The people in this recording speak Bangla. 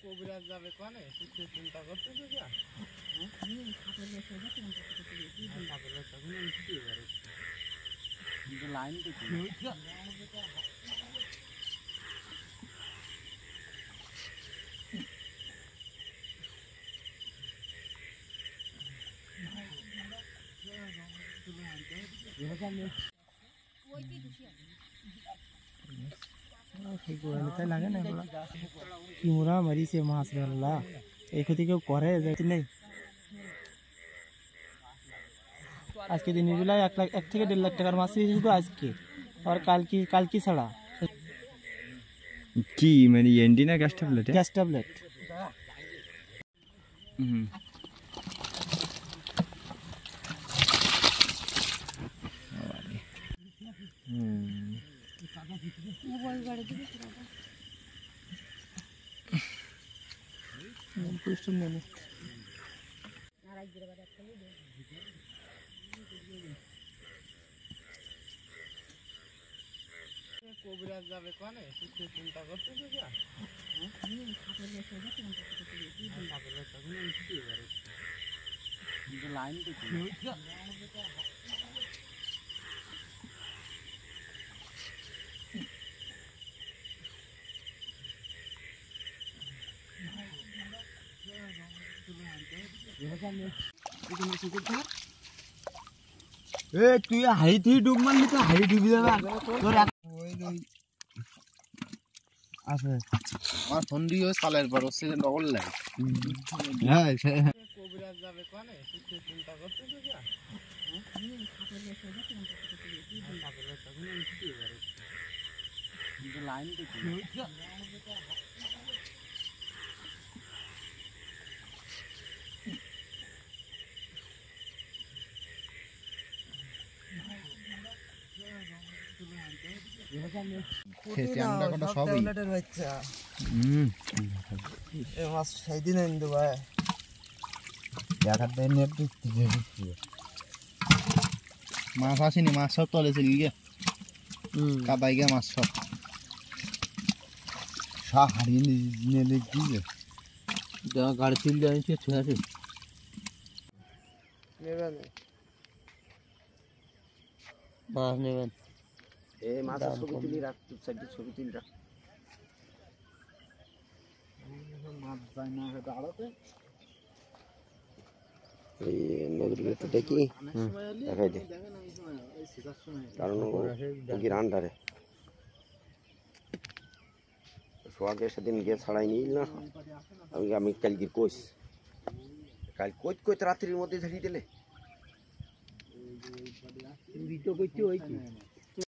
কবিরাজ যাবে কোনে কিছু চিন্তা করতেছ কি লাইন লাগে না কি মোরা মারিছে মাছ আল্লাহ এই ক্ষতি কেউ করে যাইতে নেই আজকে দিনের বেলায় 1 থেকে 1.5 লাখ টাকার মাছ শুধু আজকে আর কালকে ছাড়া কি মানে এন্ডি না গ্যাস ট্যাবলেট কবিরাজ যাবে কোনে কিছু চিন্তা করতেছ কি লাইন তুই হাইট ডুব মারলি তো হাইট ডুবি যাবে তোর আছে আমার ফোন দিয়ে চালের পর অক্সিজেন ডবল লাগে হ্যাঁ কবিরাজ যাবে কোনে কিছু চিন্তা করতেছ কি লাইন মাছ আসেনি মাছ সব তলে চলে গিয়ে কাদাই গিয়ে মাছ সব হারিয়ে নিয়ে গিয়ে গাড়ি তুল দিয়ে ঠিক আছে মাছ নেবেন এই মাছের ছবি তুলি রাখ সাইডে ছবি তুলি রাখ মাছ যায় না এটা আড়াতে এই নদীর ভিতর দেখি দেখাই দে কারণ ওগির আন্ডারে সোয়াগের সেদিন গিয়ে ছাড়াই নিল না আমি কালকে কইস কাল কইতে রাত্রির মধ্যে ঝাড়িয়ে দিলে